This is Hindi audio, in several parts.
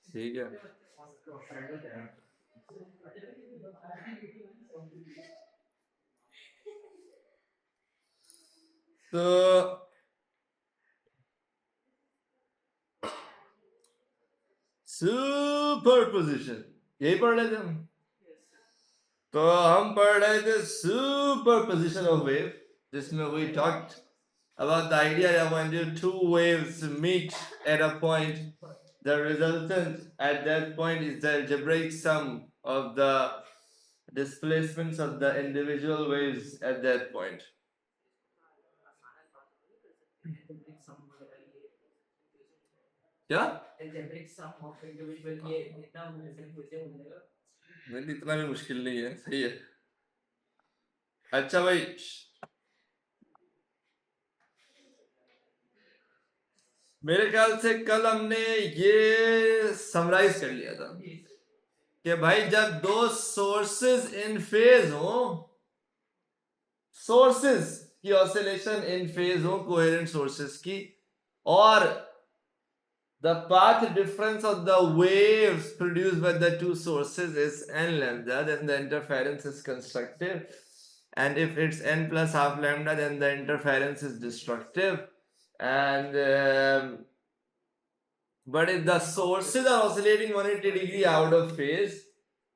ठीक है। तो सुपरपोजिशन यही पढ़ रहे थे हम। तो हम पढ़ रहे थे सुपरपोजिशन ऑफ वेव, जिसमें we talked about the idea that when the two waves meet at a point, the resultant at that point is the algebraic sum of the displacements of the individual waves at that point. क्या? नहीं, इतना भी मुश्किल नहीं है, सही है। अच्छा भाई, मेरे ख्याल से कल हमने ये समराइज कर लिया था कि भाई जब दो सोर्सेज इन फेज हो, सोर्सेज की ऑसिलेशन इन फेज हो कोहेरेंट सोर्सेज की, और the path difference of the waves produced by the two sources is n lambda, then the interference is constructive, and if it's n plus half lambda, then the interference is destructive, and but if the sources are oscillating 180 degree out of phase,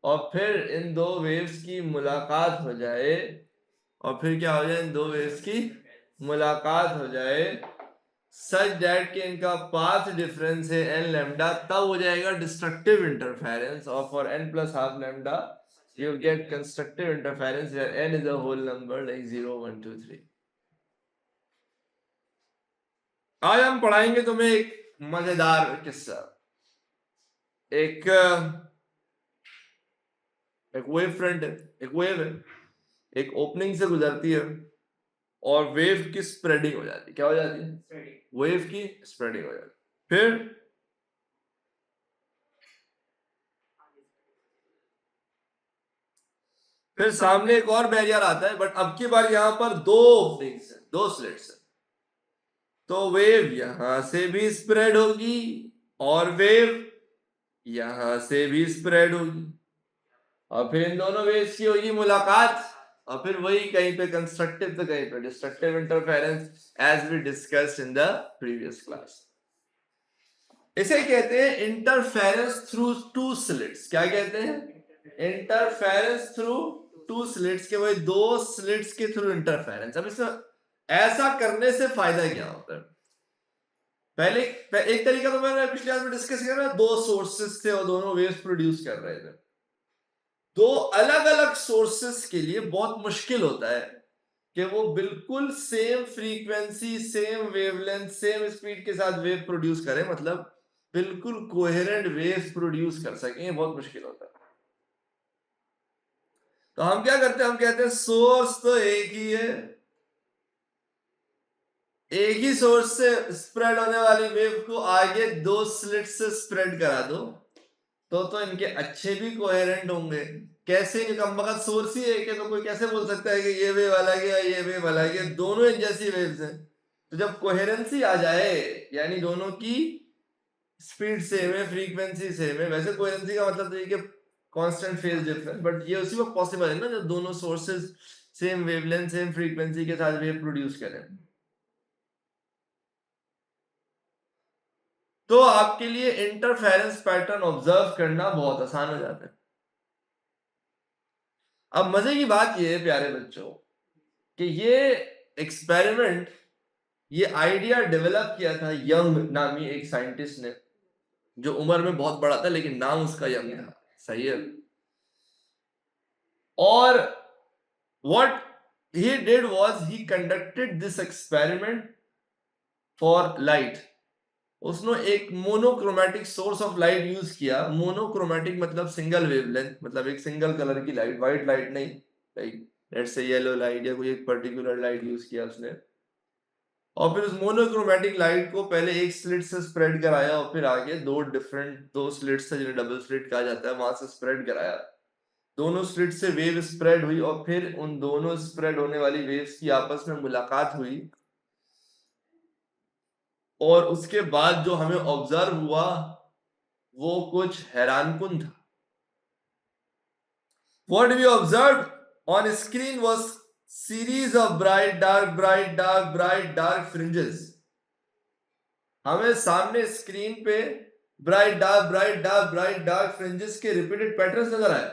और फिर इन दो वेव्स की मुलाकात हो जाए, और फिर क्या हो जाए, इन दो वेव्स की मुलाकात हो जाए सच दैट कि इनका पाथ डिफरेंस है n लैम्डा, तब हो जाएगा डिस्ट्रक्टिव इंटरफेरेंस, और for n plus half lambda you get constructive interference where n is a whole number like 0 1 2 3. आज हम पढ़ाएंगे तुम्हें एक मजेदार किस्सा। एक वेव फ्रंट है, एक वेव है, एक ओपनिंग से गुजरती है और वेव की स्प्रेडिंग हो जाती है। क्या हो जाती है? वेव की स्प्रेडिंग हो जाती है। फिर सामने एक और बैरियर आता है, बट अब की बार यहां पर दो ओपनिंग्स है, दो स्लिट्स है, तो वेव यहां से भी स्प्रेड होगी और वेव यहां से भी स्प्रेड होगी, और फिर इन दोनों वेव्स की होगी मुलाकात, और फिर वही कहीं पे कंस्ट्रक्टिव तो कहीं पे destructive interference, as we discussed in the previous class. इसे कहते हैं इंटरफेरेंस थ्रू टू स्लिट्स। क्या कहते हैं? इंटरफेरेंस थ्रू टू स्लिट्स, के वही दो स्लिट्स के थ्रू इंटरफेरेंस। अब इसमें ऐसा करने से फायदा क्या होता है? पहले एक तरीका तो मैंने पिछले क्लास में डिस्कस किया ना, दो सोर्सेस थे और दोनों वेव्स प्रोड्यूस कर रहे थे। दो अलग अलग सोर्सेस के लिए बहुत मुश्किल होता है कि वो बिल्कुल same frequency, same wavelength, same speed के साथ वेव प्रोड्यूस करें, मतलब बिल्कुल कोहेरेंट वेव्स प्रोड्यूस कर सकें, ये बहुत मुश्किल होता है। तो हम क्या करते हैं? हम कहते हैं सोर्स तो एक ही है, एक ही सोर्स से स्प्रेड होने वाली वेव को आगे दो स्लिट से स्प्रेड करा दो, तो इनके अच्छे भी कोहेरेंट होंगे। कैसे? निकम्बगत सोर्स ही एक है, तो कोई कैसे बोल सकता है कि ये वेव अलग है या ये वेव अलग है? दोनों एक जैसी वेव्स हैं। तो जब कोहेरेंसी आ जाए, यानी दोनों की स्पीड सेम है, फ्रीक्वेंसी सेम है, वैसे कोहेरेंसी का मतलब तो ये कि कांस्टेंट फेज डिफरेंस, बट ये उसी वक्त पॉसिबल है ना जब दोनों sources same wavelength, same frequency के साथ वेव प्रोड्यूस करें। तो आपके लिए इंटरफेरेंस पैटर्न ऑब्जर्व करना बहुत आसान हो जाता है। अब मजे की बात यह है प्यारे बच्चों कि ये एक्सपेरिमेंट, ये आइडिया डेवलप किया था यंग नामी एक साइंटिस्ट ने, जो उम्र में बहुत बड़ा था लेकिन नाम उसका यंग था। सही है। और what he did was he conducted this experiment for light. उसने एक monochromatic source of light use किया। मोनोक्रोमेटिक मतलब सिंगल वेवलेंथ, मतलब एक सिंगल कलर की लाइट, व्हाइट लाइट नहीं, like let's say yellow light या कोई एक पर्टिकुलर लाइट यूज किया उसने। और फिर उस मोनोक्रोमेटिक लाइट को पहले एक स्लिट से स्प्रेड कराया और फिर आगे दो स्लिट से, जिन्हें डबल स्लिट कहा जाता है, वहां से स्प्रेड कराया। दोनों स्लिट से वेव स्प्रेड हुई और फिर उन दोनों स्प्रेड होने वाली वेव्स की आपस में मुलाकात हुई। और उसके बाद जो हमें ऑब्जर्व हुआ वो कुछ हैरानकुन था. What we observed on screen was series of bright, dark, bright, dark, bright, dark fringes. हमें सामने स्क्रीन पे bright dark bright dark bright dark fringes के रिपीटेड पैटर्न्स नजर आए.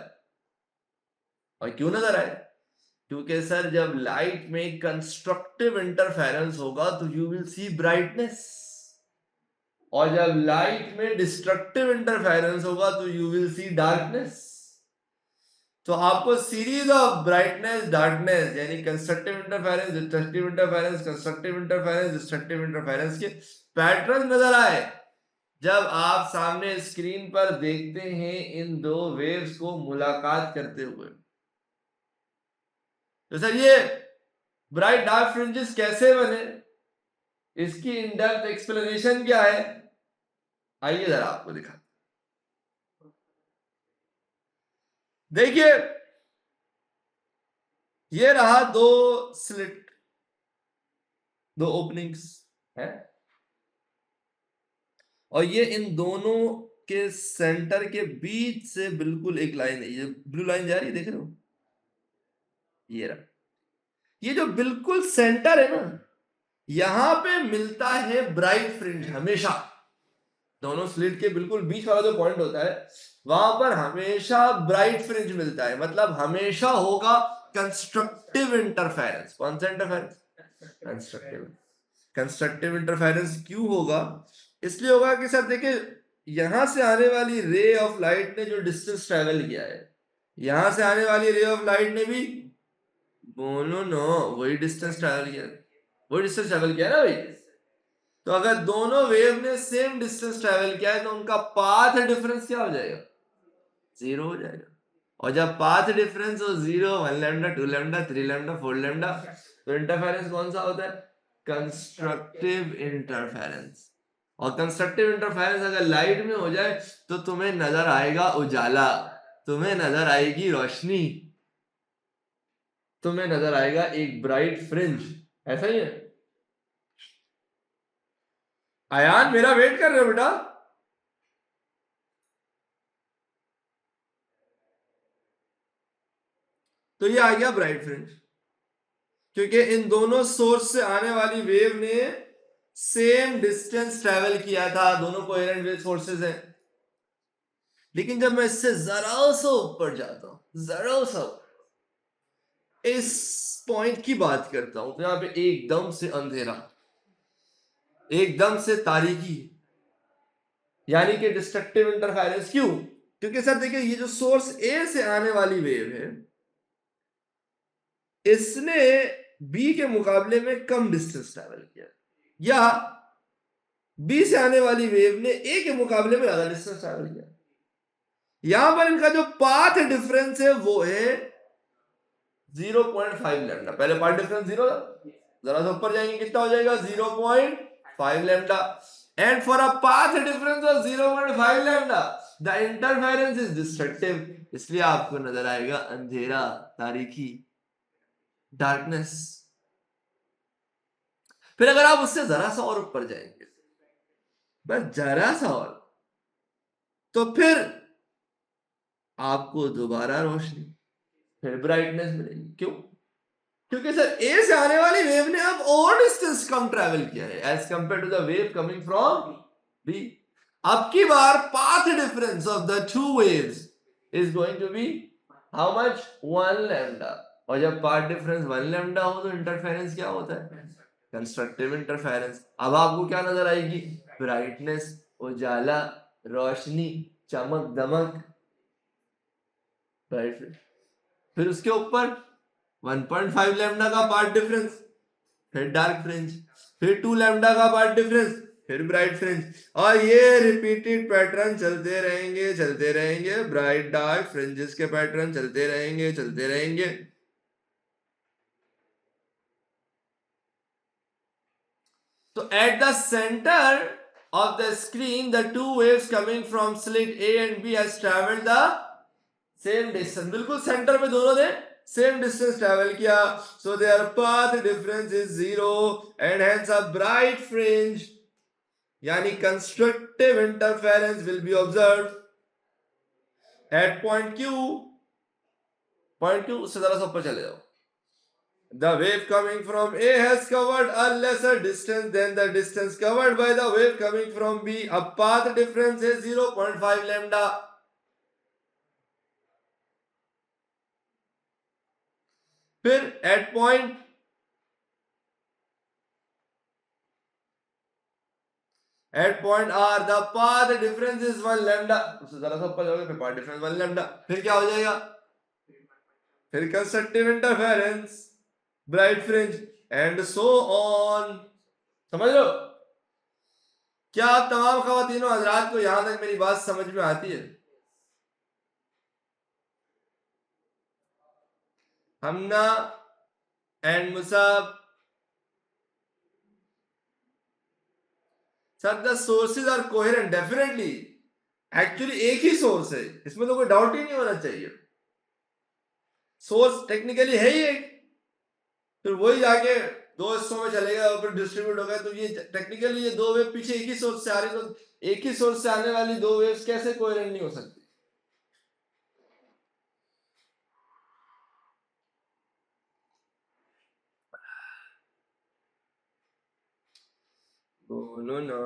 और क्यों नजर आए? क्योंकि सर जब लाइट में कंस्ट्रक्टिव इंटरफेरेंस होगा तो यू विल सी ब्राइटनेस, और जब लाइट में डिस्ट्रक्टिव इंटरफेरेंस होगा तो यू विल सी डार्कनेस. तो आपको सीरीज ऑफ ब्राइटनेस डार्कनेस यानी constructive interference destructive interference constructive interference destructive interference के पैटर्न नजर आए जब आप सामने स्क्रीन पर देखते हैं इन दो वेव्स को मुलाकात करते हुए. तो सर ये ब्राइट डार्क फ्रिंजेस कैसे बने, इसकी इन डेप्थ एक्सप्लेनेशन क्या है, आइए जरा आपको दिखा. देखिए ये रहा दो स्लिट, दो ओपनिंग्स है, और ये इन दोनों के सेंटर के बीच से बिल्कुल एक लाइन है. ये ब्लू लाइन जा रही है, देख रहे हो, ये रहा. ये जो बिल्कुल सेंटर है ना, यहां पे मिलता है ब्राइट फ्रिंज. हमेशा दोनों स्लिट के बिल्कुल बीच वाला जो पॉइंट होता है वहां पर हमेशा ब्राइट फ्रिंज मिलता है. मतलब हमेशा होगा कंस्ट्रक्टिव इंटरफेरेंस. कौन सा इंटरफेरेंस? कंस्ट्रक्टिव. कंस्ट्रक्टिव इंटरफेरेंस क्यों होगा? इसलिए होगा कि सर देखिए यहां से आने वाली रे ऑफ लाइट ने जो डिस्टेंस ट्रेवल किया है, यहां से आने वाली रे ऑफ लाइट ने भी बोलो नो वही डिस्टेंस ट्रेवल किया, वही डिस्टेंस ट्रेवल किया ना भाई. तो अगर दोनों वेव ने सेम डिस्टेंस ट्रेवल किया है तो उनका पाथ डिफरेंस क्या हो जाएगा? जीरो हो जाएगा. और जब पाथ डिफरेंस हो zero, 1 lambda 2 lambda 3 lambda 4 lambda, तो इंटरफेरेंस कौन सा होता है? Constructive interference. और कंस्ट्रक्टिव इंटरफेरेंस अगर लाइट में हो जाए तो तुम्हें नजर आएगा उजाला, तुम्हें नजर आएगी रोशनी, तुम्हें नजर आएगा एक ब्राइट फ्रिंज. ऐसा ही है. आयान मेरा वेट कर रहे हो बेटा? तो ये आ गया ब्राइट फ्रिंज, क्योंकि इन दोनों सोर्स से आने वाली वेव ने सेम डिस्टेंस ट्रेवल किया था. दोनों कोहेरेंट वेव सोर्सेज हैं. लेकिन जब मैं इससे जरा सा ऊपर जाता हूं, जरा सा इस पॉइंट की बात करता हूं, तो यहां पे एकदम से अंधेरा, एकदम से तारीकी, यानी कि डिस्ट्रक्टिव इंटरफेरेंस. क्यों? क्योंकि सर देखिए ये जो सोर्स ए से आने वाली वेव है इसने बी के मुकाबले में कम डिस्टेंस ट्रैवल किया, या बी से आने वाली वेव ने ए के मुकाबले में ज्यादा डिस्टेंस ट्रैवल किया. यहां पर इनका जो पाथ डिफरेंस है वो है 0.5 लैम्डा. पहले पाथ डिफरेंस 0 था, जरा सा ऊपर जाएंगे कितना हो जाएगा? 0.5 lambda. And for a path difference of 0.5 lambda the interference is destructive. इसलिए आपको नजर आएगा अंधेरा, तारीकी, डार्कनेस. फिर अगर आप उससे जरा सा और ऊपर जाएंगे, बस जरा सा और, तो फिर आपको दोबारा रोशनी, फिर ब्राइटनेस मिलेगी. क्यों? क्योंकि सर ए से आने वाली वेव ने अब और डिस्टेंस कम ट्रैवल किया है as compared to the wave coming from B. अब की बार path difference of the two waves is going to be how much? 1 lambda. और जब पाथ डिफरेंस 1 लैम्डा हो तो इंटरफेरेंस क्या होता है? Constructive interference. अब आपको क्या नजर आएगी? ब्राइटनेस, उजाला, रोशनी, चमक दमक. फिर उसके ऊपर 1.5 लैम्डा का पार्ट डिफरेंस, फिर डार्क फ्रिंज, फिर 2 लैम्डा का पार्ट डिफरेंस, फिर ब्राइट फ्रिंज. और ये रिपीटेड पैटर्न चलते रहेंगे, चलते रहेंगे. ब्राइट डार्क फ्रिंजेस के पैटर्न चलते रहेंगे, चलते रहेंगे. तो at the centre of the screen the two waves coming from slit A and B has traveled the same distance. बिल्कुल सेंटर में दोनों ने same distance travel किया. So their path difference is 0 and hence a bright fringe यानी constructive interference will be observe eight point Q उससे जरा सा ऊपर चले जाओ. The wave coming from A has covered a lesser distance than the distance covered by the wave coming from B. A path difference is 0.5 lambda. फिर at point R the path difference is 1 lambda. उससे जरा सा ऊपर जाओगे फिर path difference 1 lambda. फिर क्या हो जाएगा? फिर constructive interference, bright fringe and so on. समझ लो. क्या आप तमाम ख़वातीनो हज़रात को यहां तक मेरी बात समझ में आती है? Hamna and Musab sir the sources are coherent. Definitely actually एक ही सोर्स है, इसमें तो कोई डाउट ही नहीं होना चाहिए. सोर्स टेक्निकली है ही एक, फिर वही जाके दो हिस्सों में चलेगा और फिर डिस्ट्रीब्यूट होगा. तो ये टेक्निकली ये दो वेव पीछे एक ही सोर्स से आ रही, तो एक ही सोर्स से आने वाली दो वेव्स कैसे कोहेरेंट नहीं हो सकती? बोलो ना.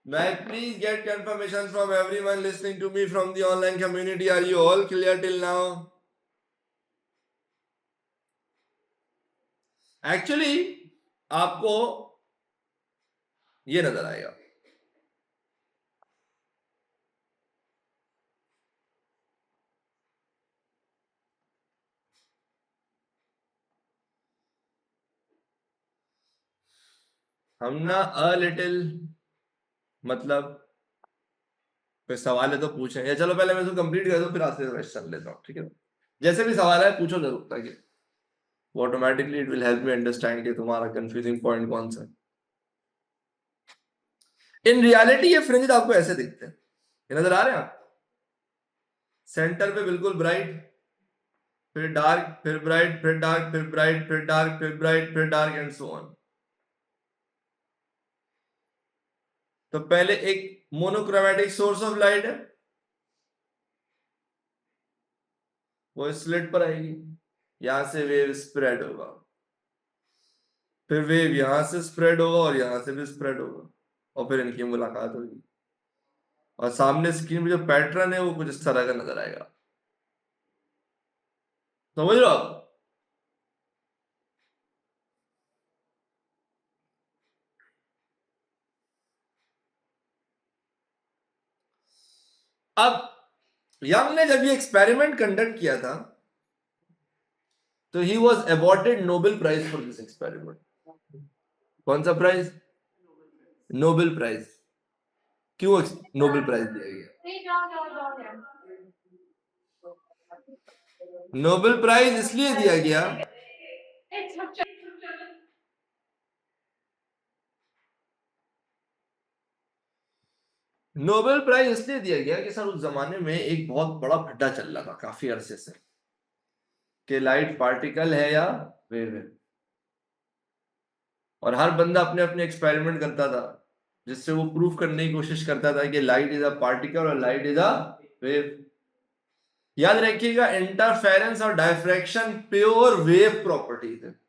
May I please get confirmation from everyone listening to me from the online community? Are you all clear till now? Actually, आपको ये नजर आएगा. हम ना अ लिटिल मतलब कोई सवाल है तो पूछें, या चलो पहले मैं इसको कंप्लीट कर दूं फिर आगे क्वेश्चन लेता हूँ. ठीक है, जैसे भी सवाल है पूछो जरूर, ताकि automatically it will help me understand कि तुम्हारा कंफ्यूजिंग पॉइंट कौन सा है. इन रियलिटी ये फ्रिंज आपको ऐसे दिखते हैं, ये नजर आ रहे हैं आप. सेंटर पे बिल्कुल ब्राइट, फिर डार्क, फिर ब्राइट, फिर डार्क, फिर ब्राइट, फिर डार्क, फिर ब्राइट, फिर डार्क एंड सो ऑन. तो पहले एक मोनोक्रोमेटिक सोर्स ऑफ लाइट है, वो स्लिट पर आएगी, यहां से वेव स्प्रेड होगा, फिर वेव यहां से स्प्रेड होगा और यहां से भी स्प्रेड होगा, और फिर इनकी मुलाकात होगी, और सामने स्क्रीन पे जो पैटर्न है वो कुछ इस तरह का नजर आएगा. समझ लो आप. अब यंग ने जब ये एक्सपेरिमेंट कंडक्ट किया था तो he was awarded Nobel prize for this experiment. कौन सा प्राइज? Nobel prize. क्यों नोबेल प्राइज दिया गया? नोबेल प्राइज इसलिए दिया गया नोबेल प्राइज इसलिए दिया गया कि सर उस जमाने में एक बहुत बड़ा भड्डा चल रहा था काफी अरसे से कि लाइट पार्टिकल है या वेव है, और हर बंदा अपने अपने एक्सपेरिमेंट करता था जिससे वो प्रूफ करने की कोशिश करता था कि लाइट इज अ पार्टिकल और लाइट इज अ वेव. याद रखिएगा, इंटरफेरेंस और डायफ्रैक्शन प्योर वेव प्रॉपर्टीज है.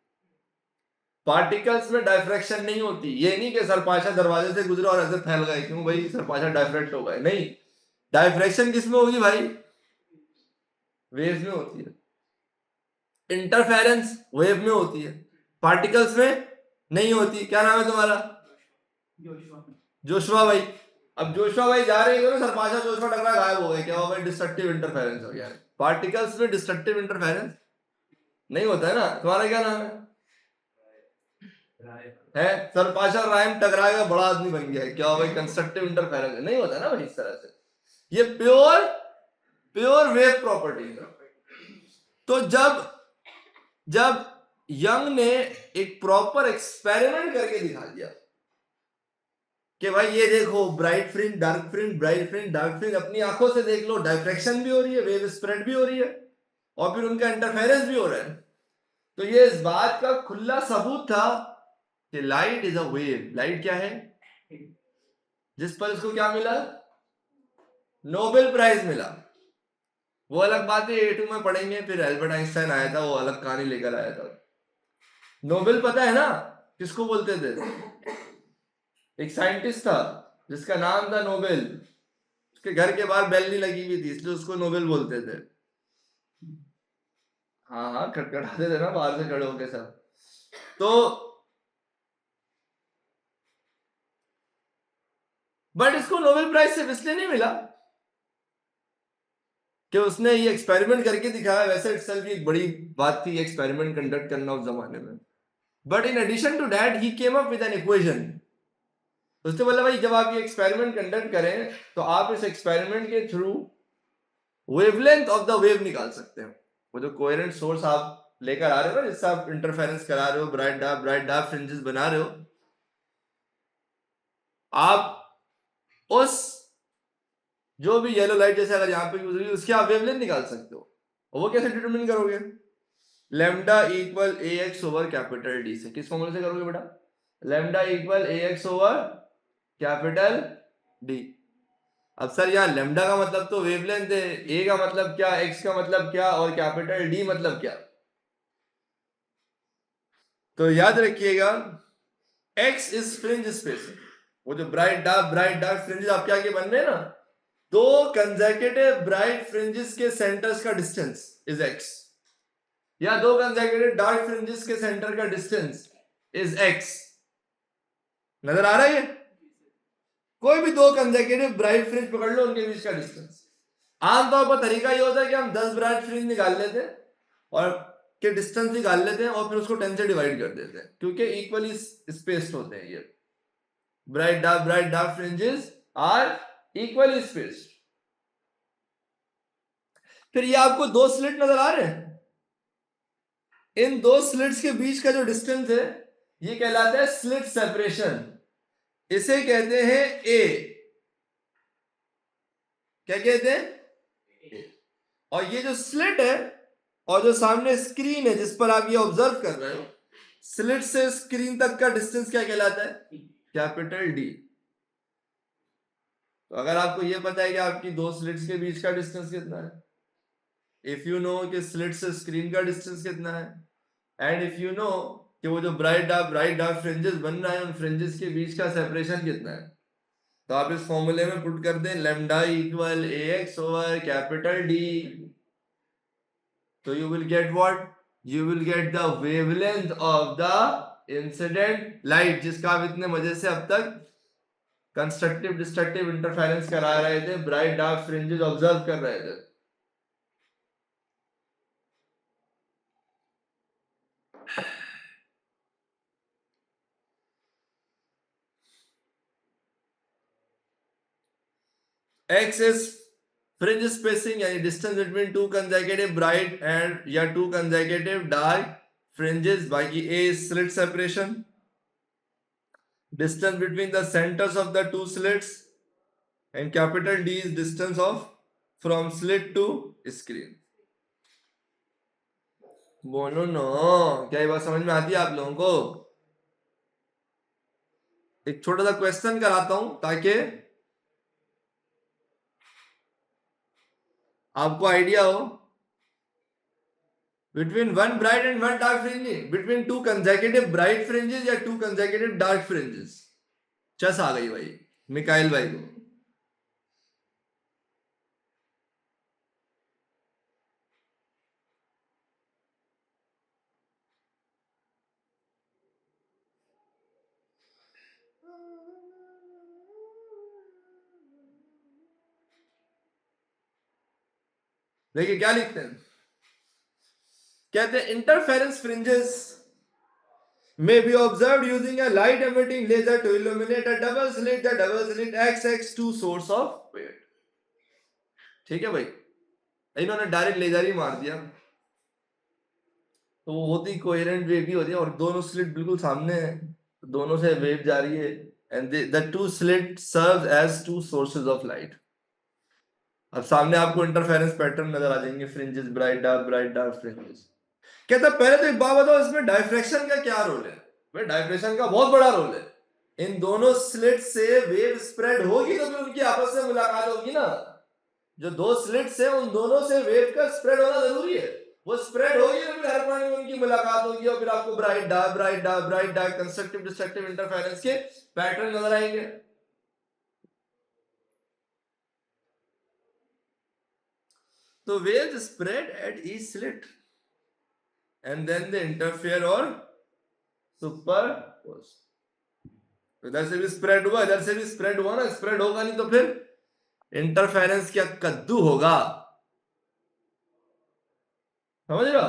पार्टिकल्स में डायफ्रैक्शन नहीं होती. ये नहीं कि सरपाशा दरवाजे से गुजरा और ऐसे फैल गए, क्यों भाई सरपाशा डायफ्रैक्ट हो गए, नहीं. डायफ्रैक्शन किस में होगी भाई? वेव में होती है. इंटरफेरेंस वेव में होती है, पार्टिकल्स में नहीं होती. क्या नाम है तुम्हारा? जोशवा भाई. अब जोशवा भाई जा रहे हैं ना, सरपाशा जोशवा टकरा गायब हो गए, क्या हो गया? डिस्ट्रक्टिव इंटरफेरेंस हो गया. पार्टिकल्स में डिस्ट्रक्टिव इंटरफेरेंस नहीं होता है ना. तुम्हारा क्या नाम है? सरपाशा रायम टकरा गया, बड़ा आदमी बन गया, क्या हो भाई? कंस्ट्रक्टिव इंटरफेरेंस नहीं होता ना भाई इस तरह से. ये प्योर वेव प्रॉपर्टी है. तो जब यंग ने एक प्रॉपर एक्सपेरिमेंट करके दिखा दिया कि भाई ये देखो, bright fringe, dark fringe, bright fringe, dark fringe, अपनी आंखों से देख लो, डायफ्रैक्शन भी हो रही है, वेव स्प्रेड भी हो रही है, और फिर उनका इंटरफेरेंस भी हो रहा है. तो ये इस बात का खुला सबूत था कि light is a wave. Light क्या है? जिस पर इसको क्या मिला, नोबेल प्राइज मिला। वो अलग बात है, A2 में पढ़ेंगे। फिर एल्बर्ट आइंस्टाइन आया था, वो अलग कहानी लेकर आया था। नोबेल पता है ना किसको बोलते थे? एक साइंटिस्ट था जिसका नाम था नोबेल। उसके घर के बाहर बेल नहीं लगी हुई थी, इसलिए उसको नोबेल बोलते थे। हाँ हाँ, खटखटाते थे ना बाहर से खड़े होके सब। तो बट इसको नोबेल प्राइज सिर्फ इसलिए नहीं मिला कि उसने ये एक्सपेरिमेंट करके दिखाया। वैसे इटसेल्फ एक बड़ी बात थी एक्सपेरिमेंट कंडक्ट करना उस जमाने में। But in addition to that he came up with an equation. उसने बोला भाई जब आप ये एक्सपेरिमेंट कंडक्ट करें तो आप इस एक्सपेरिमेंट के through wavelength of the wave निकाल सकते हैं। वो जो कोहेरेंट सोर्स आप लेकर आ रहे हो ना, जिससे आप इंटरफेरेंस करा रहे हो, ब्राइट डार्क फ्रिंजेस बना रहे हो, आप उस जो भी येलो लाइट जैसे अगर यहाँ पे यूज हुई उसकी आप वेवलेंथ निकाल सकते हो। और वो कैसे डिटरमिन करोगे? लैम्डा इक्वल ए एक्स ओवर कैपिटल डी से। किस फॉर्मूले से करोगे बेटा? लैम्डा इक्वल ए एक्स ओवर कैपिटल डी। अब सर यहाँ लैम्डा का मतलब तो वेवलेंथ है, ए का मतलब क्या, एक्स का मतलब क्या, और कैपिटल डी मतलब क्या? तो याद रखिएगा एक्स इज फ्रिंज स्पेसिंग। वो जो ब्राइट डार्क फ्रिंजेस आप क्या के बन रहे हैं ना, दो कंसेक्यूटिव ब्राइट फ्रिंजेस के सेंटर्स का डिस्टेंस इज एक्स, या दो कंसेक्यूटिव डार्क फ्रिंजेस के सेंटर का डिस्टेंस इज एक्स। नजर आ रहा है? कोई भी दो कंसेक्यूटिव ब्राइट फ्रिंज पकड़ लो, उनके बीच का डिस्टेंस। आमतौर पर तरीका ये होता है कि हम 10 ब्राइट फ्रिंज निकाल लेते हैं और के डिस्टेंस निकाल लेते हैं और फिर उसको 10 से डिवाइड कर देते हैं, क्योंकि इक्वली स्पेस्ड होते हैं ये। Bright dark fringes are equally spaced. फिर ये आपको दो स्लिट नजर आ रहे हैं, इन दो स्लिट्स के बीच का जो डिस्टेंस है ये कहलाता है स्लिट सेपरेशन। इसे कहते हैं ए। क्या कहते हैं? ए। और ये जो स्लिट है और जो सामने स्क्रीन है जिस पर आप ये ऑब्जर्व कर रहे हो, स्लिट से स्क्रीन तक का डिस्टेंस क्या कहलाता है? Capital D. तो अगर आपको ये पता है कि आपकी दो स्लिट्स के बीच का डिस्टेंस कितना है, इफ यू नो कि स्लिट से स्क्रीन का डिस्टेंस कितना है, एंड इफ यू नो कि वो जो ब्राइट डार्क फ्रिंजेस बन रहा है उन फ्रिंजेस के बीच का सेपरेशन कितना है, तो आप इस फॉर्मूले में पुट कर दें लैम्डा इक्वल ए एक्स ओवर कैपिटल डी। तो you will get what? You will get the wavelength of the incident light, जिसका आप इतने मजे से अब तक कंस्ट्रक्टिव डिस्ट्रक्टिव इंटरफेरेंस करा रहे थे, ब्राइट डार्क फ्रिंजेस ऑब्जर्व कर रहे थे। X is fringe spacing यानी distance between two consecutive bright and या two consecutive dark fringes. बाकी A is slit separation, distance between the centers of the two slits, and capital D is distance of from slit to screen. बोलो नो, क्या ये बात समझ में आती है आप लोगों को? एक छोटा सा क्वेश्चन कराता हूं ताकि आपको आइडिया हो। Between one bright and one dark fringe, between two consecutive bright fringes या two consecutive dark fringes। चस आ गई भाई मिकाइल भाई को। देखिए क्या लिखते हैं, कहते हैं interference fringes may be observed using a light emitting laser to illuminate a double slit, the double slit XX2 source of weight। ठीक है भाई, इन्होंने डायरेक्ट लेजर ही मार दिया तो वो होती कोहेरेंट वेव ही होती है, और दोनों स्लिट बिल्कुल सामने है, दोनों से वेव जा रही है, and the two slit serve as two sources of light. अब सामने आपको इंटरफेरेंस पैटर्न नजर आ जाएंगे, फ्रिंजेस ब्राइट डार्क फ्रिंजेस। कहता पहले तो एक बात बताओ, इसमें डायफ्रैक्शन का क्या रोल है? भाई डायफ्रैक्शन का बहुत बड़ा रोल है। इन दोनों स्लिट से वेव स्प्रेड होगी तो फिर उनकी आपस में मुलाकात होगी ना। जो दो स्लिट्स है उन दोनों से वेव का स्प्रेड होना जरूरी है। वो स्प्रेड होगी तो फिर हर पॉइंट में उनकी मुलाकात होगी और फिर आपको bright dark bright dark bright dark constructive destructive interference के पैटर्न नजर आएंगे। तो waves spread at each slit and then they interfere or superpose। इधर से भी स्प्रेड हुआ इधर से भी स्प्रेड हुआ ना। स्प्रेड होगा नहीं तो फिर इंटरफेरेंस क्या कद्दू होगा। समझ रहे हो?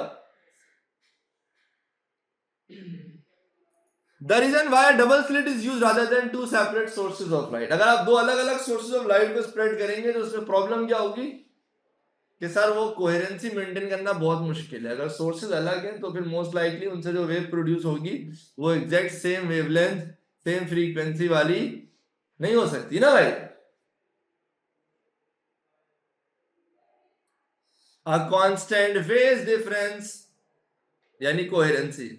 The reason why a double slit is used rather than two separate sources of light। अगर आप दो अलग अलग सोर्सेज ऑफ लाइट को स्प्रेड करेंगे तो उसमें प्रॉब्लम क्या होगी कि सर वो कोहेरेंसी मेंटेन करना बहुत मुश्किल है। अगर सोर्सेज अलग हैं तो फिर मोस्ट लाइकली उनसे जो वेव प्रोड्यूस होगी वो exact same wavelength same frequency वाली नहीं हो सकती ना भाई। A constant phase difference यानी coherency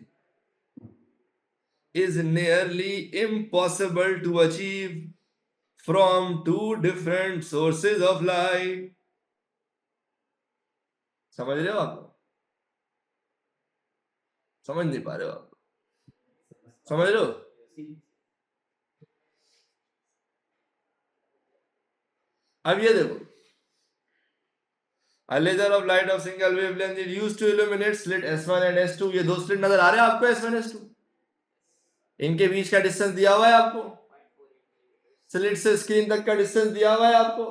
is nearly impossible to achieve from two different sources of light। समझ रहे हो आप? समझ नहीं पा रहे हो आप? समझ रहे हो? अब ये देखो A laser of light of single wavelength is used to illuminate slit S1 and S2। ये दो स्लिट नजर आ रहे हैं आपको S1 S2। इनके बीच का डिस्टेंस दिया हुआ है आपको। स्लिट से स्क्रीन तक का डिस्टेंस दिया हुआ है आपको।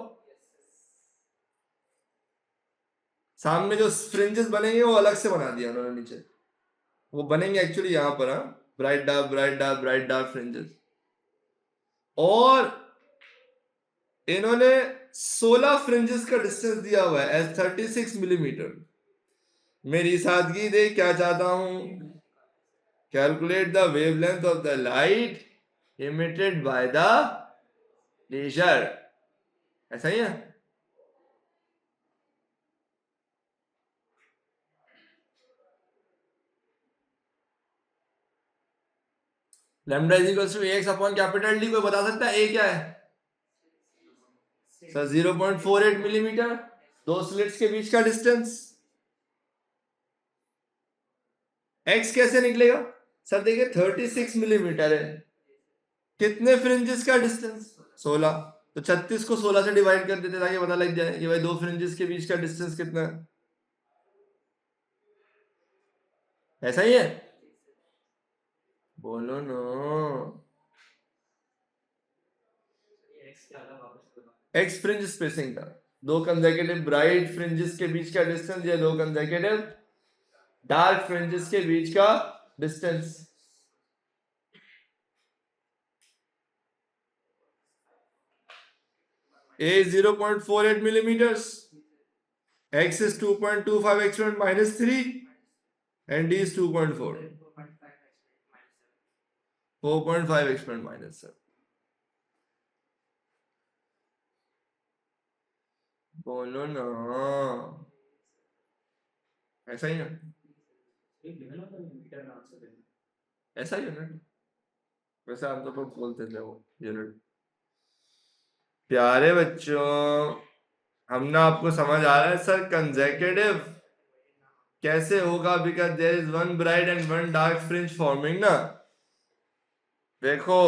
सामने जो फ्रिंजेस बनेंगे वो अलग से बना दिया उन्होंने नीचे। वो बनेंगे एक्चुअली यहां पर bright dark bright dark bright dark fringes. और इन्होंने 16 फ्रिंजेस का डिस्टेंस दिया हुआ है एज 36 मिलीमीटर। मेरी सादगी दे क्या चाहता हूं calculate the wavelength of the light emitted by the laser. ऐसा ही है। Lambda is equal to x upon capital D. कोई बता सकता है ए क्या है? Sir 0.48 millimetre. दो स्लिट्स के बीच का डिस्टेंस। एक्स कैसे निकलेगा? सर देखिए 36 मिलीमीटर है। कितने फ्रिंजेस का डिस्टेंस? 16। तो 36 को 16 से डिवाइड कर देते ताकि पता लग जाए कि भाई दो फ्रिंजेस के बीच का डिस्टेंस कितना है। ऐसा ही है? बोलो नो। एक्स फ्रिंज स्पेसिंग का दो कंसेक्यूटिव ब्राइट फ्रिंजेस के बीच का डिस्टेंस या दो कंसेक्यूटिव डार्क फ्रिंजेस के बीच का distance. A is 0.48 millimeters, X is 2.25 exponent minus 3 and D is 2.4 4.5 exponent minus 7। बोलो ना। ऐसा ही है। ऐसा ही यूनिट वैसे आप तो बोलते थे वो यूनिट। प्यारे बच्चों हमने आपको समझ आ रहा है सर कंसेक्यूटिव कैसे होगा because there is one bright and one dark fringe forming ना। देखो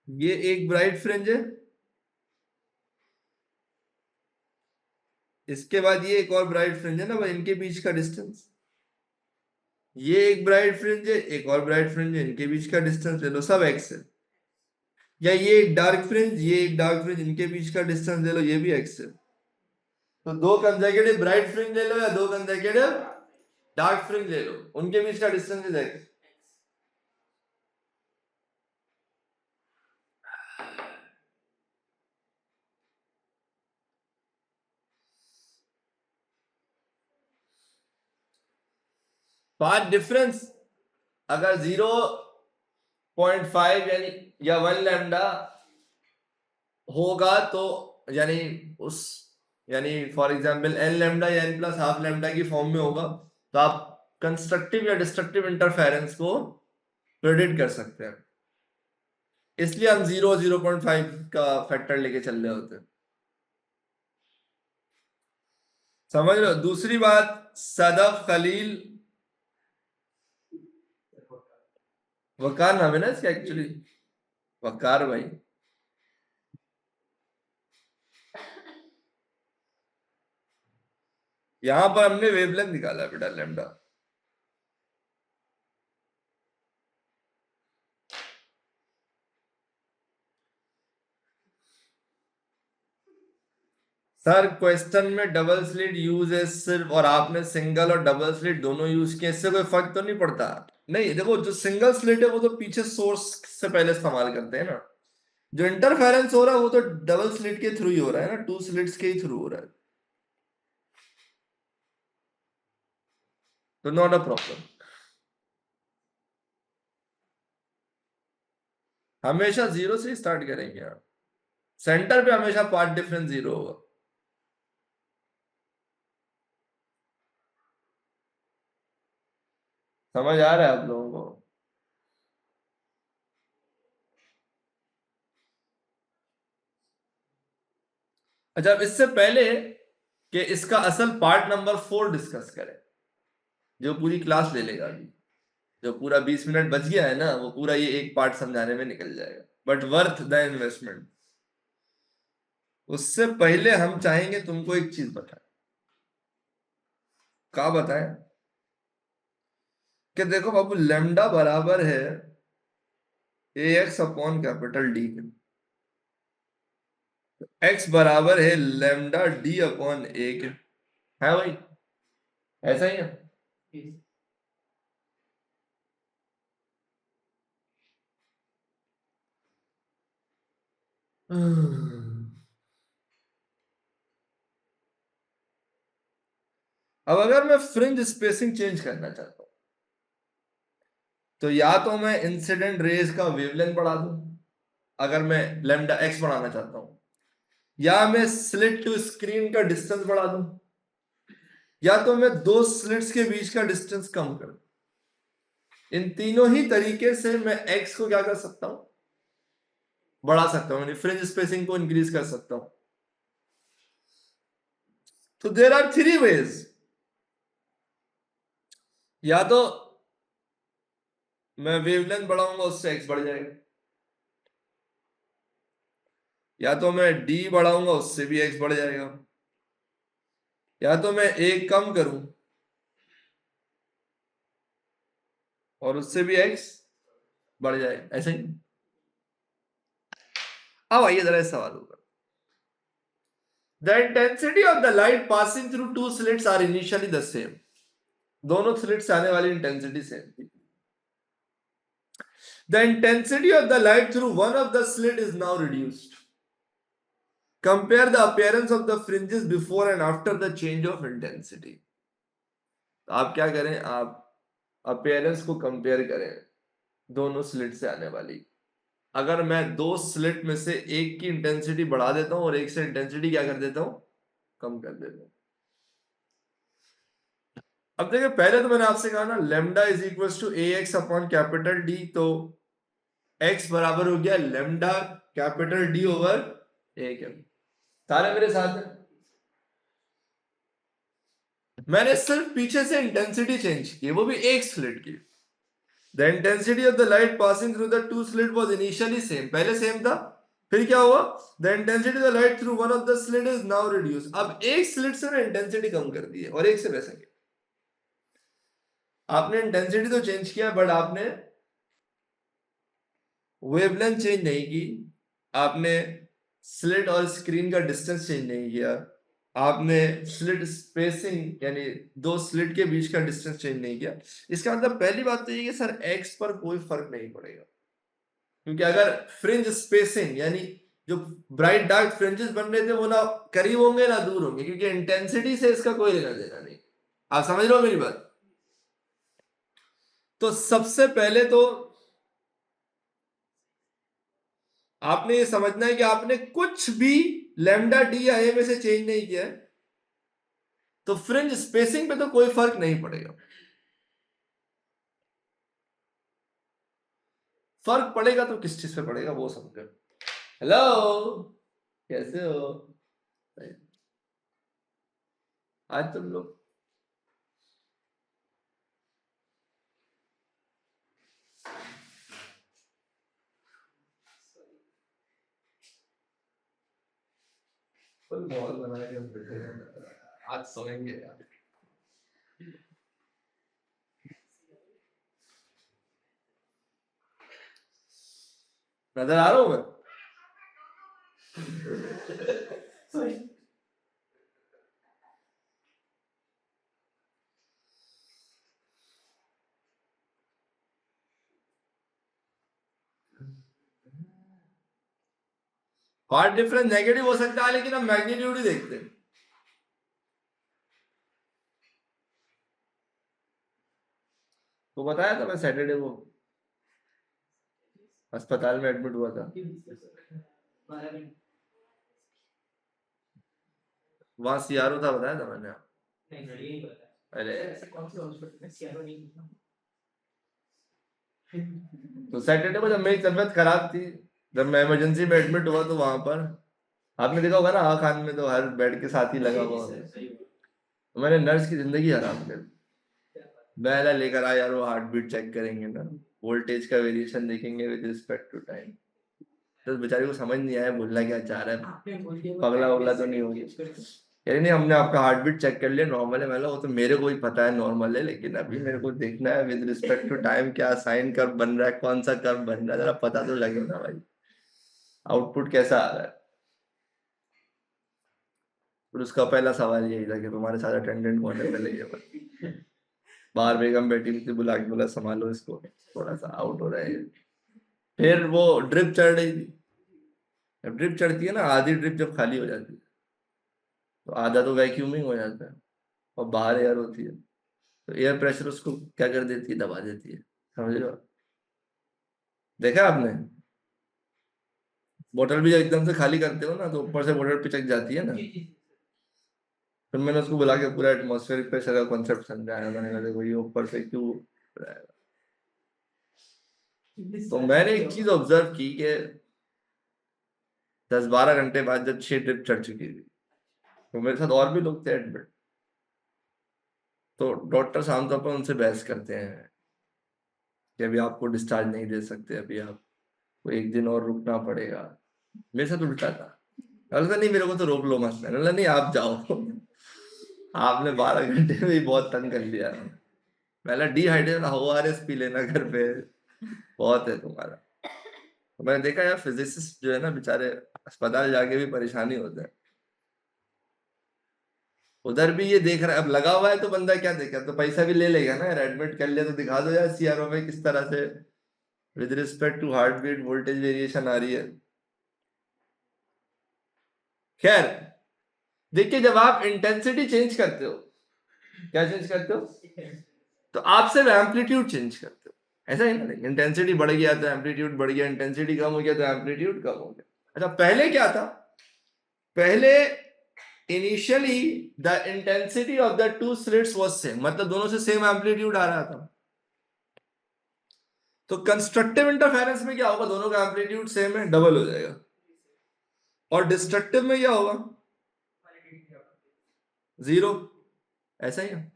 ये एक ब्राइट फ्रिंज है। इसके बाद ये एक और ब्राइट फ्रिंज है ना भाई। इनके बीच का डिस्टेंस। ये एक ब्राइट फ्रिंज है एक और ब्राइट फ्रिंज है। इनके बीच का डिस्टेंस ले लो सब एक्स है। या ये एक डार्क फ्रिंज ये एक डार्क फ्रिंज इनके बीच का डिस्टेंस ले लो ये भी एक्स है। तो दो कंसेक्यूटिव ब्राइट फ्रिंज ले लो या दो कंसेक्यूटिव डार्क फ्रिंज ले लो उनके बीच का distance is x. Path difference अगर 0.5 यानी या 1 लैम्डा होगा तो यानी उस यानी फॉर एग्जांपल एन लैम्डा या एन प्लस हाफ लैम्डा की फॉर्म में होगा, तो आप कंस्ट्रक्टिव या डिस्ट्रक्टिव इंटरफेरेंस को प्रेडिक्ट कर सकते हैं। इसलिए हम 0.5 का फैक्टर लेके चल रहे होते हैं। समझ लो। दूसरी बात, सदफ खलील, वकार नाम है ना इसका एक्चुअली, वकार भाई। यहां पर हमने वेवलेंथ निकाला बेटा लैम्डा। सर क्वेश्चन में डबल स्लिट यूज है सिर्फ, और आपने सिंगल और डबल स्लिट दोनों यूज किए, इससे कोई फर्क तो नहीं पड़ता? नहीं देखो, जो सिंगल स्लिट है वो तो पीछे सोर्स से पहले इस्तेमाल करते हैं ना। जो इंटरफेरेंस हो रहा है वो तो डबल स्लिट के थ्रू ही हो रहा है ना, टू स्लिट्स के ही थ्रू हो रहा है, तो नॉट अ प्रॉब्लम। हमेशा जीरो से स्टार्ट करेंगे आप, सेंटर पे हमेशा पार्ट डिफरेंस जीरो होगा। समझ आ रहा है आप लोगों को? अच्छा, अब इससे पहले कि इसका असल पार्ट नंबर 4 डिस्कस करें, जो पूरी क्लास ले लेगा अभी, जो पूरा 20 मिनट बच गया है ना, वो पूरा ये एक पार्ट समझाने में निकल जाएगा, बट वर्थ द इन्वेस्टमेंट। उससे पहले हम चाहेंगे तुमको एक चीज बताएं। क्या बताएं? कि देखो बाबू, लेमडा बराबर है ए एक्स अपॉन कैपिटल डी के। एक्स बराबर है लेमडा डी अपॉन ए के, है भाई? ऐसा ही है। अब अगर मैं फ्रिंज स्पेसिंग चेंज करना चाहता हूं, तो या तो मैं इंसिडेंट रेज का वेवलेंथ बढ़ा दूं, अगर मैं लेमडा एक्स बढ़ाना चाहता हूं, या मैं स्लिट टू स्क्रीन का डिस्टेंस बढ़ा दूं, या तो मैं दो स्लिट्स के बीच का डिस्टेंस कम कर दूं। इन तीनों ही तरीके से मैं एक्स को क्या कर सकता हूं? बढ़ा सकता हूं, फ्रिंज स्पेसिंग को इंक्रीज कर सकता हूं। तो देर आर थ्री वेज। या तो मैं वेवलेंथ बढ़ाऊंगा, उससे एक्स बढ़ जाएगा, या तो मैं डी बढ़ाऊंगा, उससे भी एक्स बढ़ जाएगा, या तो मैं एक कम करूं और उससे भी एक्स बढ़ जाएगा, ऐसे ही। अब आइए जरा इस सवाल होगा, the intensity of the light passing through two slits are initially the same. दोनों स्लिट से आने वाली इंटेंसिटी सेम थी। The intensity of the light through one of the slit is now reduced. Compare the appearance of the fringes before and after the change of intensity. तो आप क्या करें, आप अपीयरेंस को कंपेयर करें दोनों स्लिट से आने वाली। अगर मैं दो स्लिट में से एक की इंटेंसिटी बढ़ा देता हूं और एक से इंटेंसिटी क्या कर देता हूं, कम कर देता हूं। अब देखिए, पहले तो मैंने आपसे कहा ना, lambda is equal to a x upon capital D, तो एक्स बराबर हो गया lambda capital D over a के। सारे मेरे साथ हैं? मैंने सिर्फ पीछे से इंटेंसिटी चेंज की, वो भी एक स्लिट की। The intensity of the light passing through the two slit was initially same, पहले सेम था, फिर क्या हुआ, the intensity of the light through one of the slit is now reduce. अब एक स्लिट से ना इंटेंसिटी कम कर दी है और एक से वैसा किया। आपने इंटेंसिटी तो चेंज किया, बट आपने वेवलेंथ चेंज नहीं की, आपने स्लिट और स्क्रीन का डिस्टेंस चेंज नहीं किया, आपने स्लिट स्पेसिंग यानी दो स्लिट के बीच का डिस्टेंस चेंज नहीं किया। इसका मतलब पहली बात तो ये कि सर एक्स पर कोई फर्क नहीं पड़ेगा, क्योंकि अगर फ्रिंज स्पेसिंग यानी जो ब्राइट डार्क फ्रिंजेस बन रहे थे वो ना करीब होंगे ना दूर होंगे, क्योंकि इंटेंसिटी से इसका कोई लेना देना नहीं। आप समझ रहे हो मेरी बात? तो सबसे पहले तो आपने ये समझना है कि आपने कुछ भी लैम्डा डी या ए में से चेंज नहीं किया है, तो फ्रिंज स्पेसिंग पे तो कोई फर्क नहीं पड़ेगा। फर्क पड़ेगा तो किस चीज पे पड़ेगा वो समझो। हेलो, कैसे हो? आज तुम लोग फुल मॉल बना के हम बैठे हैं। आज सोएंगे यार। नजर आ रहा हूं मैं? पार्ट डिफरेंस नेगेटिव हो सकता है, लेकिन हम मैग्नीट्यूड ही देखते हैं। तो बताया था मैं सैटरडे को अस्पताल में एडमिट हुआ था। वहां सीआरओ था, बताया था मैंने। अरे तो सैटरडे को जब मेरी तबीयत खराब थी, जब मैं इमरजेंसी में एडमिट हुआ, तो वहां पर आपने देखा होगा ना, आहा खान में तो हर बेड के साथ ही लगा हुआ है। तो मैंने नर्स की जिंदगी हराम कर दी। मैं लेकर आया यार, वो हार्ट बीट चेक करेंगे ना, वोल्टेज का वेरिएशन देखेंगे विद रिस्पेक्ट टू टाइम। तो बेचारे को समझ नहीं आया बोलना क्या चाह रहा है, पगला वगला तो नहीं होगी। यानी नहीं, हमने आपका हार्ट बीट चेक कर लिया, नॉर्मल है। मतलब वो तो मेरे को ही पता है नॉर्मल है, लेकिन अभी मेरे को देखना है विद रिस्पेक्ट टू टाइम क्या साइन कर्व बन रहा है, कौन सा कर्व बन रहा है, जरा पता तो लगे ना भाई, आउटपुट कैसा आ रहा है। फिर उसका पहला सवाल यही था कि तुम्हारे साथ अटेंडेंट कौन है, पहले ये बता। बाहर बेगम बैठी हुई थी, बुला के बोला संभालो इसको, थोड़ा सा आउट हो रहा है। फिर वो ड्रिप चढ़ रही थी। जब ड्रिप चढ़ती है ना, आधी ड्रिप जब खाली हो जाती है, तो आधा तो वैक्यूमिंग हो जाता है और बाहर एयर होती है, तो एयर प्रेशर उसको क्या कर देती है, दबा देती है। समझ रहे हो? देखा आपने? बोतल भी जब एकदम से खाली करते हो ना, तो ऊपर से बोतल पिचक जाती है ना। फिर मैंने उसको बुला के पूरा एटमॉस्फेरिक प्रेशर का कॉन्सेप्ट समझाया। मैंने कहा देखो ये ऊपर से क्यों हो रहा है। तो मैंने एक चीज ऑब्जर्व की कि 10-12 घंटे बाद जब 6 ड्रिप चढ़ चुकी थी, तो मेरे साथ और भी लोग थे एडमिट। तो डॉक्टर आमतौर पर उनसे बहस करते हैं कि अभी आपको डिस्चार्ज नहीं दे सकते, अभी आपको एक दिन और रुकना पड़ेगा। मेरे साथ उल्टा था। बोला नहीं, मेरे को तो रोक लो मत। मैंने बोला नहीं, आप जाओ। आपने 12 घंटे में ही बहुत तंग कर लिया। पहला डिहाइड्रेट ORS पी लेना घर पे, बहुत है तुम्हारा। तो मैंने देखा यार, फिजिसिस्ट जो है ना बेचारे, अस्पताल जाके भी परेशानी होते हैं। उधर भी ये देख रहा है, अब लगा हुआ है तो बंदा क्या देखेगा, तो पैसा भी ले लेगा ना यार। एडमिट कर लिया तो दिखा दो यार सीआरओ में किस तरह से with respect to heartbeat voltage variation आ रही है। खैर, देखिए जब आप इंटेंसिटी चेंज करते हो, क्या चेंज करते हो, तो आप सिर्फ एम्पलीट्यूड चेंज करते हो। ऐसा ही ना, इंटेंसिटी बढ़ गया तो एम्पलीट्यूड बढ़ गया, इंटेंसिटी कम हो गया तो एम्पलीट्यूड कम हो गया। अच्छा, पहले क्या था? पहले initially the intensity of the two slits was same, मतलब दोनों से सेम एम्पलीट्यूड आ रहा था। तो कंस्ट्रक्टिव इंटरफेरेंस में क्या होगा, दोनों का एम्पलीट्यूड सेम है, डबल हो जाएगा। और डिस्ट्रक्टिव में क्या होगा, 0। ऐसा ही है।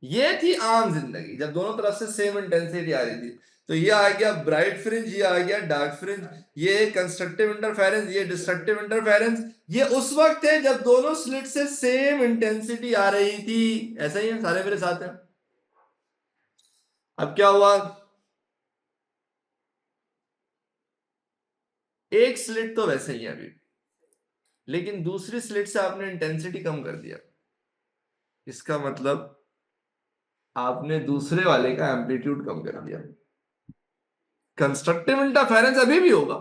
ये थी आम जिंदगी जब दोनों तरफ से सेम इंटेंसिटी आ रही थी। तो ये आ गया ब्राइट फ्रिंज, ये आ गया डार्क फ्रिंज, ये कंस्ट्रक्टिव इंटरफेरेंस, ये डिस्ट्रक्टिव इंटरफेरेंस। ये उस वक्त है जब दोनों स्लिट से सेम इंटेंसिटी आ रही थी। ऐसा ही है, सारे मेरे साथ हैं। अब क्या हुआ, एक स्लिट तो वैसे ही है अभी, लेकिन दूसरी स्लिट से आपने इंटेंसिटी कम कर दिया। इसका मतलब आपने दूसरे वाले का एम्पलीट्यूड कम कर दिया। कंस्ट्रक्टिव इंटरफेरेंस अभी भी होगा,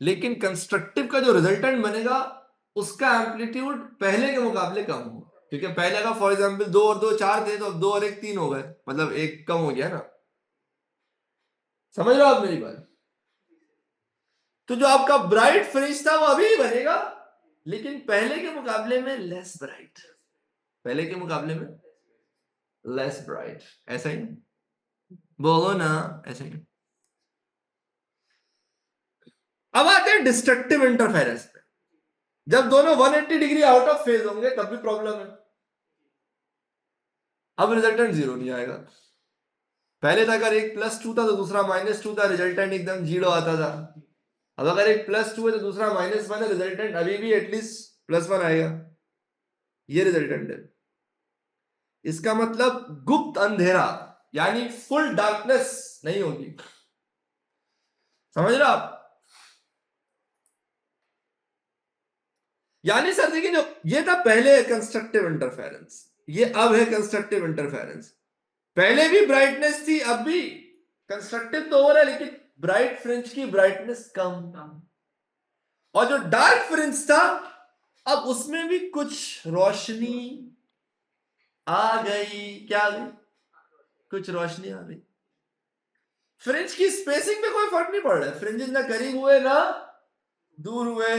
लेकिन कंस्ट्रक्टिव का जो रिजल्टेंट बनेगा उसका एम्पलीट्यूड पहले के मुकाबले कम होगा। क्योंकि पहले का फॉर एग्जांपल 2 और 2 4 थे, तो अब 2 और 1 3 हो गए, मतलब एक कम हो गया ना। समझ रहे हो आप मेरी बात? तो जो आपका ब्राइट फ्रिंज था वो अभी भी बनेगा, लेकिन पहले के मुकाबले में लेस ब्राइट, पहले के मुकाबले में लेस ब्राइट। ऐसा ही बोलो ना, ऐसा ही। अब आते हैं डिस्ट्रक्टिव इंटरफेरेंस पे। जब दोनों 180 डिग्री आउट ऑफ फेज होंगे तब भी प्रॉब्लम है। अब रिजल्टेंट जीरो नहीं आएगा। पहले था अगर एक +2 था तो दूसरा -2 था, रिजल्टेंट एकदम 0 आता था। अब अगर एक +2 है तो दूसरा -1 है, रिजल्टेंट अभी भी एटलीस्ट +1 आएगा। ये रिजल्टेंट है। इसका मतलब गुप्त अंधेरा यानी फुल डार्कनेस नहीं होगी। समझ रहे आप? यानी सर देखिए, जो ये था पहले कंस्ट्रक्टिव इंटरफेरेंस, ये अब है कंस्ट्रक्टिव इंटरफेरेंस। पहले भी ब्राइटनेस थी, अब भी कंस्ट्रक्टिव तो हो रहा है, लेकिन ब्राइट फ्रिंज की ब्राइटनेस कम। और जो डार्क फ्रिंज था अब उसमें भी कुछ रोशनी आ गई। क्या आ गई? कुछ रोशनी आ गई। फ्रिंज की स्पेसिंग में कोई फर्क नहीं पड़ रहा है, फ्रिंजेस ना करीब हुए ना दूर हुए।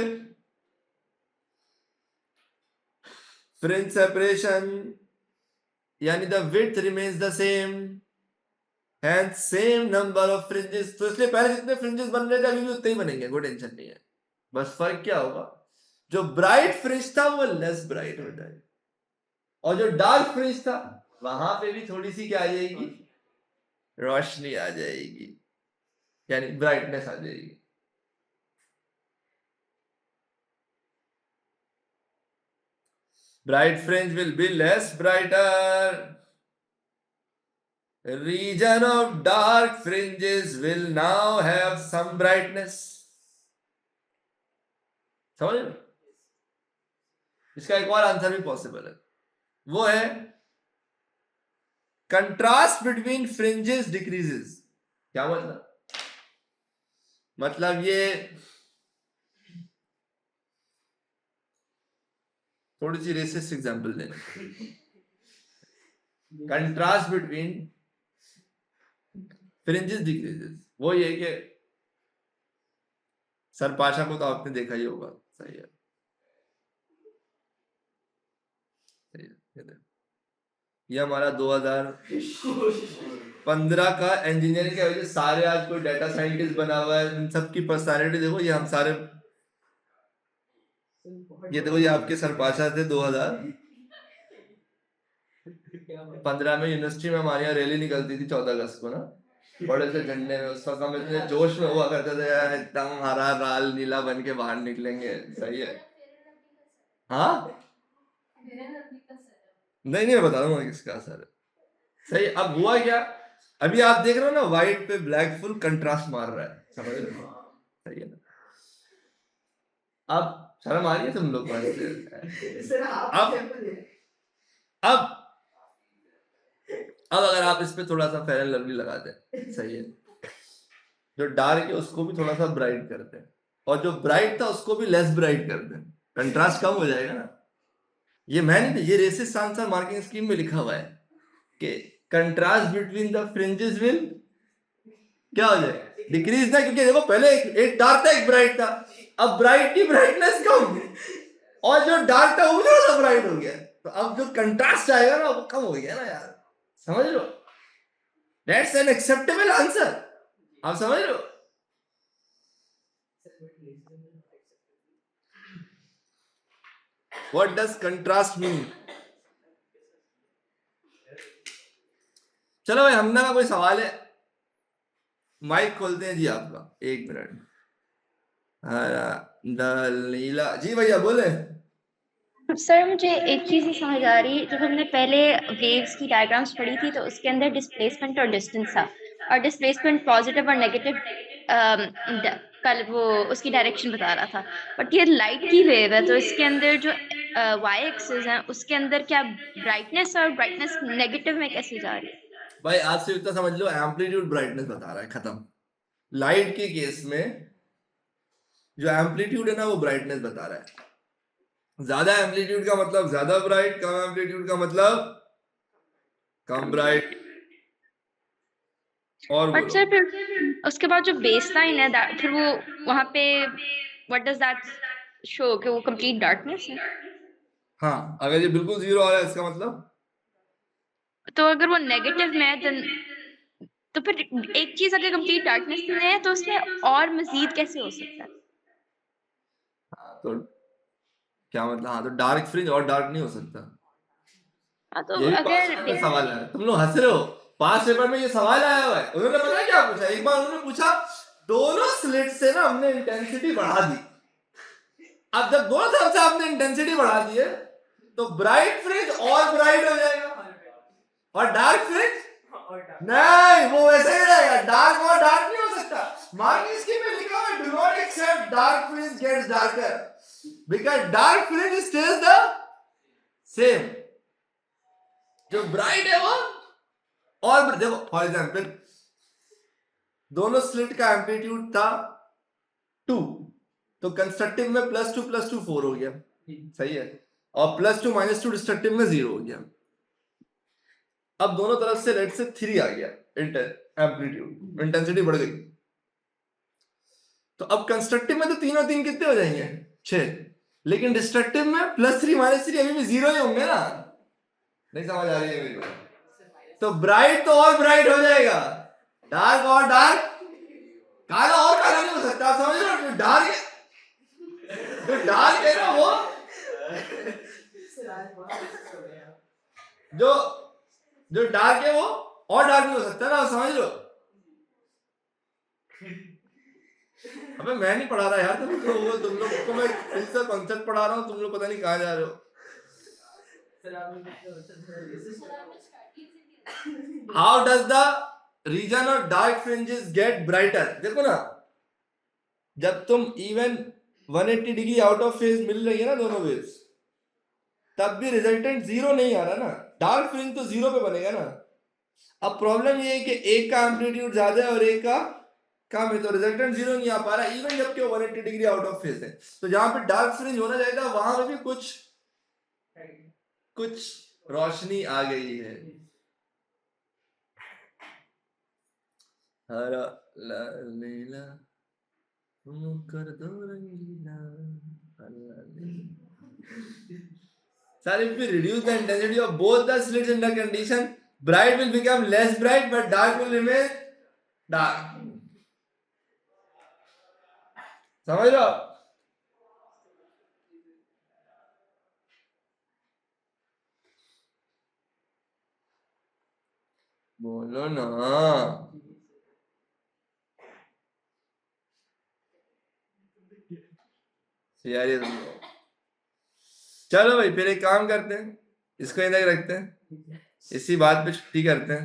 फ्रिंज सेपरेशन यानी the width remains the same and same number of fringes. तो इसलिए पहले जितने फ्रिंजेस बन रहे थे अभी भी उतने ही बनेंगे, कोई टेंशन नहीं है। बस फर्क क्या होगा, जो ब्राइट फ्रिंज था वो लेस ब्राइट हो जाएगा, और जो डार्क फ्रिंज था वहां पे भी थोड़ी सी क्या आ जाएगी, रोशनी आ जाएगी, यानी ब्राइटनेस आ जाएगी। Bright fringe will be less brighter. Region of dark fringes will now have some brightness. समझ रहे? इसका एक और आंसर भी पॉसिबल है, वो है कंट्रास्ट बिटवीन फ्रिंजेस डिक्रीजेस। क्या मतलब? मतलब ये थोड़ी सी रेसिस्ट एग्जांपल देना। कंट्रास्ट बिटवीन फ्रिंजेस डिक्रीजेस, वो ये कि सरपाशा को तो आपने देखा ही होगा। सही है, सही है। ये हमारा 2015 का इंजीनियरिंग के वजह सारे आज कोई डाटा साइंटिस्ट बना हुआ है, इन सबकी पर्सनालिटी देखो। ये हम सारे, ये देखो, ये आपके सरपाशा थे 2015 में यूनिवर्सिटी में हमारे यहाँ रैली निकलती थी 14 अगस्त को ना, बड़े से झंडे में। उस वक्त हम इतने जोश में हुआ करते थे यार, एकदम हरा लाल नीला बन के बाहर निकलेंगे। सही है। हाँ, नहीं नहीं, मैं बता दूंगा किसका असर है। सही। अब हुआ क्या, अभी आप देख रहे हो ना, व्हाइट पे ब्लैक फुल कंट्रास्ट मार रहा है। समझ रहे हो? सही है ना? अब शर्म आ रही है तुम लोग को? अब अब अगर आप इस पे थोड़ा सा फेयर एंड लवली लगा दें, सही है, जो डार्क है उसको भी थोड़ा सा ब्राइट कर दें, और जो ब्राइट था उसको भी लेस ब्राइट कर दें, कंट्रास्ट कम हो जाएगा ना। ये मैं नहीं, ये रेसिस्ट आंसर मार्किंग स्कीम में लिखा हुआ है कि contrast between the fringes will क्या हो जाए, डिक्रीज ना। क्योंकि देखो पहले एक डार्क था एक ब्राइट था, अब ब्राइट की ब्राइटनेस कम, और जो डार्क था वो भी थोड़ा सा ब्राइट हो गया, तो अब जो कंट्रास्ट आएगा ना वो कम हो गया ना यार। समझ लो, दैट्स एन एक्सेप्टेबल आंसर। आप समझ लो? What does contrast mean? चलो भाई, हमने ना कोई सवाल है, माइक खोलते हैं जी आपका, 1 मिनट। नीला जी, भैया बोले। सर मुझे एक चीज़ नहीं समझ आ रही, जब हमने पहले वेव्स की डायग्राम्स पढ़ी थी तो उसके अंदर डिस्प्लेसमेंट और डिस्टेंस था, और डिस्प्लेसमेंट पॉजिटिव और नेगेटिव कल वो उसकी डायरेक्शन बता रहा था। बट ये लाइट की वेव है, तो इसके अंदर जो वाई एक्सिस है उसके अंदर क्या ब्राइटनेस और ब्राइटनेस नेगेटिव में कैसे जा रही है? भाई आज से इतना समझ लो, एम्पलीट्यूड ब्राइटनेस बता रहा है, खत्म। लाइट के केस में जो एम्पलीट्यूड है ना वो ब्राइटनेस बता रहा है। ज्यादा एम्पलीट्यूड का मतलब ज्यादा ब्राइट, कम एम्पलीट्यूड का मतलब कम ब्राइट। और बट बोलो। सर फिर उसके बाद जो बेस लाइन है फिर वो वहां पे व्हाट डज दैट शो कि वो कंप्लीट डार्कनेस है? हाँ, अगर ये बिल्कुल जीरो आ रहा है इसका मतलब तो अगर वो नेगेटिव में है तो फिर एक चीज अगर कंप्लीट डार्कनेस में है तो उसमें और मजीद कैसे हो सकता है? हाँ, तो क्या मतलब, हाँ तो डार्क फ्रिंज और डार्क नहीं हो सकता। हाँ तो ये भी पांच अगर पेपर में सवाल आया, तुम लोग हंस रहे हो। पांच पेपर में ये सवाल आया हुआ है। उन्होंने पता है क्या पूछा, एक बार उन्होंने पूछा दोनों स्लिट से ना हमने इंटेंसिटी बढ़ा दी। अब जब दोनों तरफ से आपने इंटेंसिटी बढ़ा दी है तो ब्राइट फ्रिंज और ब्राइट हो जाएगा और डार्क फ्रिंज नहीं, वो वैसे ही रहेगा। डार्क और डार्क नहीं हो सकता। मार्किंग स्कीम में लिखा हुआ है do not accept dark fringe gets darker because dark fringe stays the same. जो ब्राइट है वो और देखो, फॉर एग्जांपल दोनों स्लिट का एम्पलीट्यूड था 2, तो कंस्ट्रक्टिव में +2 + 2 4 हो गया, सही है। और +2 - 2 डिस्ट्रक्टिव में 0 हो गया। अब दोनों तरफ से लेट से 3 आ गया एम्पलीट्यूड, इंटेंसिटी बढ़ गई। तो अब कंस्ट्रक्टिव में तो 3 और 3 कितने हो जाएंगे, 6। लेकिन डिस्ट्रक्टिव में +3 - 3 अभी भी 0 ही होंगे ना। नहीं समझ आ रही है मेरी बात? तो ब्राइट तो और ब्राइट हो जाएगा, डार्क और डार्क, काला और काला नहीं हो सकता। आप समझ रहे हो? जो डार्क है ना वो जो जो डार्क है वो और डार्क नहीं हो सकता ना, समझ लो। अबे मैं नहीं पढ़ा रहा यार, तुम लोग को मैं फिर से कॉन्सेप्ट पढ़ा रहा हूँ, तुम लोग पता नहीं कहाँ जा रहे हो। How does the region of dark fringes get brighter? देखो ना, जब तुम even 180 degree out of phase मिल रही है ना दोनों वेव्स, तब भी रिजल्टेंट 0 नहीं आ रहा ना। डार्क फ्रिंज तो 0 पे बनेगा ना। अब प्रॉब्लम ये है कि एक का एम्पलीट्यूड ज्यादा है और एक का कम है, तो रिजल्टेंट 0 नहीं आ पा रहा इवन जबकि 180 डिग्री आउट ऑफ फेज है। तो जहां पे डार्क फ्रिंज होना चाहिए था वहां पे भी कुछ कुछ रोशनी आ गई है। हरा लीला तुम कर दो रंगीला। Sir, if we reduce the intensity of both the slits in the condition, bright will become less bright, but dark will remain dark. समझ रहे हो? बोलो ना। यार ये तुम लोग। चलो भाई फिर एक काम करते हैं, इसको इधर रखते हैं, इसी बात पे छुट्टी करते हैं।